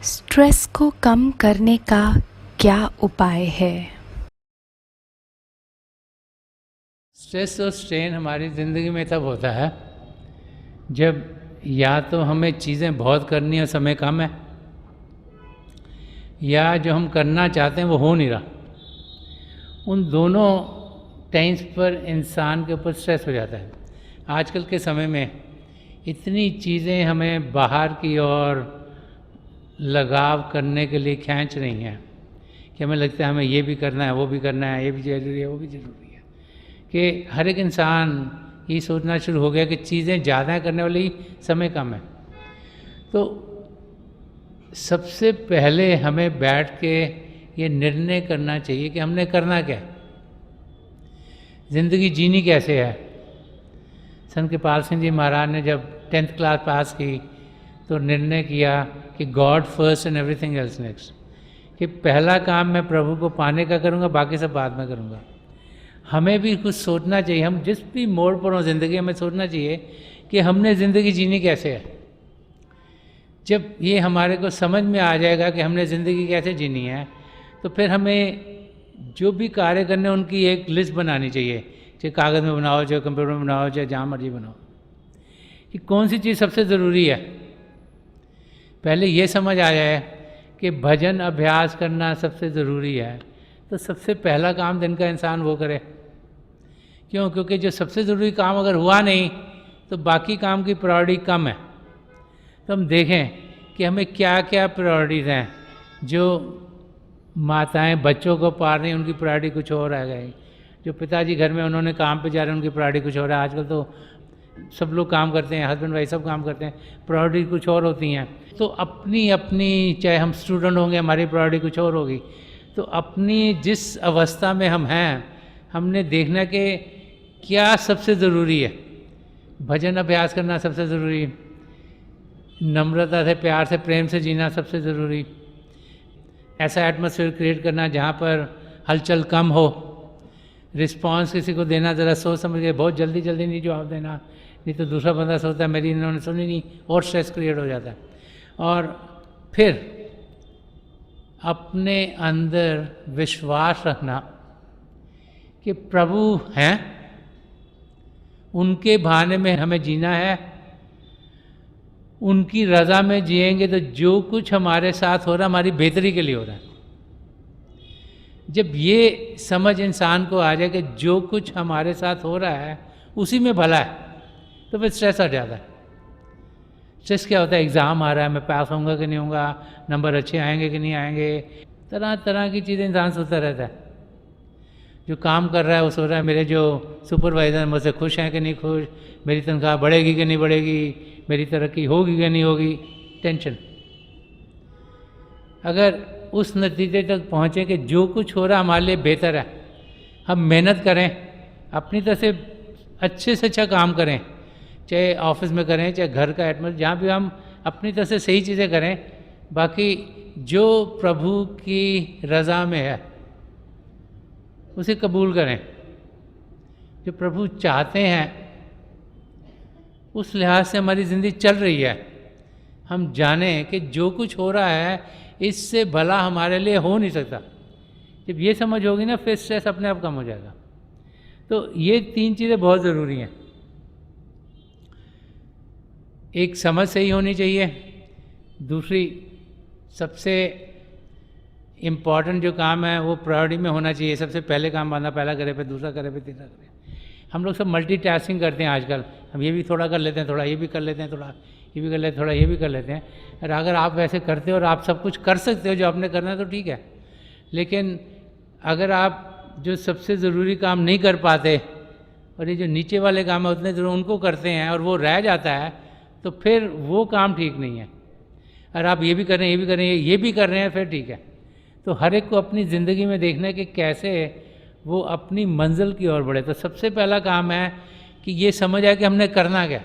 Stress को कम करने का क्या उपाय है? स्ट्रेस और स्ट्रेन हमारी ज़िंदगी में तब होता है जब या तो हमें चीज़ें बहुत करनी और समय कम है, या जो हम करना चाहते हैं वो हो नहीं रहा। उन दोनों टाइम्स पर इंसान के ऊपर स्ट्रेस हो जाता है। आजकल के समय में इतनी चीज़ें हमें बाहर की ओर लगाव करने के लिए खींच रही हैं कि हमें लगता है हमें ये भी करना है, वो भी करना है, ये भी ज़रूरी है, वो भी ज़रूरी है, कि हर एक इंसान ये सोचना शुरू हो गया कि चीज़ें ज़्यादा करने वाली समय कम है। तो सबसे पहले हमें बैठ के ये निर्णय करना चाहिए कि हमने करना क्या है, ज़िंदगी जीनी कैसे है। संत कृपाल सिंह जी महाराज ने जब 10th क्लास पास की तो निर्णय किया कि God first and everything else next, कि पहला काम मैं प्रभु को पाने का करूँगा, बाकी सब बाद में करूँगा। हमें भी कुछ सोचना चाहिए, हम जिस भी मोड़ पर हों ज़िंदगी, हमें सोचना चाहिए कि हमने ज़िंदगी जीनी कैसे है। जब ये हमारे को समझ में आ जाएगा कि हमने ज़िंदगी कैसे जीनी है, तो फिर हमें जो भी कार्य करने उनकी एक लिस्ट बनानी चाहिए, चाहे कागज़ में बनाओ, चाहे कंप्यूटर में बनाओ, चाहे जहाँ मर्जी बनाओ, कि कौन सी चीज़ सबसे ज़रूरी है। पहले ये समझ आ जाए कि भजन अभ्यास करना सबसे ज़रूरी है, तो सबसे पहला काम दिन का इंसान वो करे। क्यों? क्योंकि जो सबसे ज़रूरी काम अगर हुआ नहीं तो बाकी काम की प्रायोरिटी कम है। तो हम देखें कि हमें क्या क्या प्रायोरिटीज़ हैं। जो माताएं बच्चों को पाल रही हैं उनकी प्रायोरिटी कुछ और रह गई, जो पिताजी घर में उन्होंने काम पे जा रहे हैं उनकी प्रायोरिटी कुछ और है। आजकल तो सब लोग काम करते हैं, हस्बैंड वाइफ सब काम करते हैं, प्रायोरिटी कुछ और होती हैं। तो अपनी अपनी, चाहे हम स्टूडेंट होंगे हमारी प्रायोरिटी कुछ और होगी। तो अपनी जिस अवस्था में हम हैं, हमने देखना कि क्या सबसे ज़रूरी है। भजन अभ्यास करना सबसे ज़रूरी, नम्रता से, प्यार से, प्रेम से जीना सबसे ज़रूरी, ऐसा एटमॉस्फेयर क्रिएट करना जहाँ पर हलचल कम हो, रिस्पांस किसी को देना ज़रा सोच समझ के, बहुत जल्दी जल्दी नहीं जवाब देना, नहीं तो दूसरा बंदा सोचता है मेरी इन्होंने सुनी नहीं, और स्ट्रेस क्रिएट हो जाता है। और फिर अपने अंदर विश्वास रखना कि प्रभु हैं, उनके बहाने में हमें जीना है, उनकी रज़ा में जिएंगे तो जो कुछ हमारे साथ हो रहा है हमारी बेहतरी के लिए हो रहा है। जब ये समझ इंसान को आ जाए कि जो कुछ हमारे साथ हो रहा है उसी में भला है, तो फिर स्ट्रेस हट जाता है। स्ट्रेस क्या होता है? एग्ज़ाम आ रहा है, मैं पास होऊंगा कि नहीं होऊंगा, नंबर अच्छे आएंगे कि नहीं आएंगे, तरह तरह की चीज़ें इंसान सोचता रहता है। जो काम कर रहा है वो सोच रहा है मेरे जो सुपरवाइज़र मुझसे खुश हैं कि नहीं खुश, मेरी तनख्वाह बढ़ेगी कि नहीं बढ़ेगी, मेरी तरक्की होगी कि नहीं होगी, टेंशन। अगर उस नतीजे तक पहुँचे कि जो कुछ हो रहा हमारे लिए बेहतर है, हम मेहनत करें, अपनी तरफ से अच्छे से अच्छा काम करें, चाहे ऑफिस में करें, चाहे घर का एटमॉस्फेयर, जहाँ भी हम अपनी तरफ से सही चीज़ें करें, बाकी जो प्रभु की रज़ा में है उसे कबूल करें। जो प्रभु चाहते हैं उस लिहाज से हमारी ज़िंदगी चल रही है। हम जानें कि जो कुछ हो रहा है इससे भला हमारे लिए हो नहीं सकता। जब ये समझ होगी ना, फिर स्ट्रेस अपने आप कम हो जाएगा। तो ये 3 चीज़ें बहुत ज़रूरी हैं। एक, समझ सही होनी चाहिए। दूसरी, सबसे इम्पॉर्टेंट जो काम है वो प्रायोरिटी में होना चाहिए। सबसे पहले काम बंदा पहला करे, फिर दूसरा करे, फिर तीसरा करे। हम लोग सब मल्टीटास्किंग करते हैं आजकल, हम ये भी थोड़ा कर लेते हैं, थोड़ा ये भी कर लेते हैं, थोड़ा ये भी कर लेते हैं, थोड़ा ये भी कर लेते हैं। और अगर आप वैसे करते हो और आप सब कुछ कर सकते हो जो आपने करना है तो ठीक है, लेकिन अगर आप जो सबसे ज़रूरी काम नहीं कर पाते और ये जो नीचे वाले काम है उतने ज़रूर उनको करते हैं और वो रह जाता है, तो फिर वो काम ठीक नहीं है। और आप ये भी कर रहे हैं, ये भी कर रहे हैं, ये भी कर रहे हैं, फिर ठीक है। तो हर एक को अपनी ज़िंदगी में देखना है कि कैसे वो अपनी मंजिल की ओर बढ़े। तो सबसे पहला काम है कि ये समझ आए कि हमने करना क्या।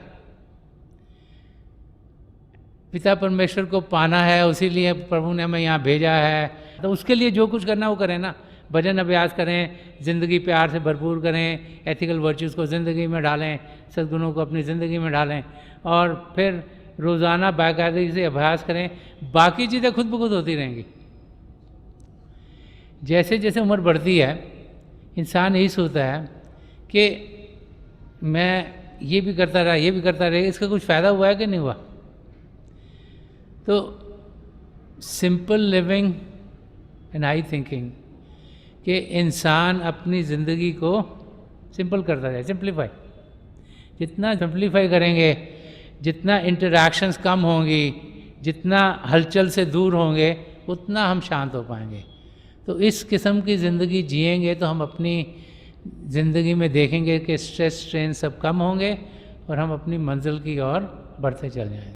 पिता परमेश्वर को पाना है, उसी लिए प्रभु ने हमें यहाँ भेजा है, तो उसके लिए जो कुछ करना वो करें ना। भजन अभ्यास करें, ज़िंदगी प्यार से भरपूर करें, एथिकल वर्च्यूज़ को ज़िंदगी में डालें, सद्गुणों को अपनी ज़िंदगी में डालें, और फिर रोज़ाना बाकायदगी से अभ्यास करें, बाकी चीज़ें खुद ब खुद होती रहेंगी। जैसे जैसे उम्र बढ़ती है इंसान यही सोचता है कि मैं ये भी करता रहा, ये भी करता रहा, इसका कुछ फ़ायदा हुआ है कि नहीं हुआ। तो simple living and high thinking कि इंसान अपनी ज़िंदगी को सिंपल करता जाए, सिंप्लीफाई। जितना सिंप्लीफाई करेंगे, जितना इंटरैक्शंस कम होंगी, जितना हलचल से दूर होंगे, उतना हम शांत हो पाएंगे। तो इस किस्म की ज़िंदगी जिएंगे तो हम अपनी ज़िंदगी में देखेंगे कि स्ट्रेस स्ट्रेन सब कम होंगे और हम अपनी मंजिल की ओर बढ़ते चल जाएंगे।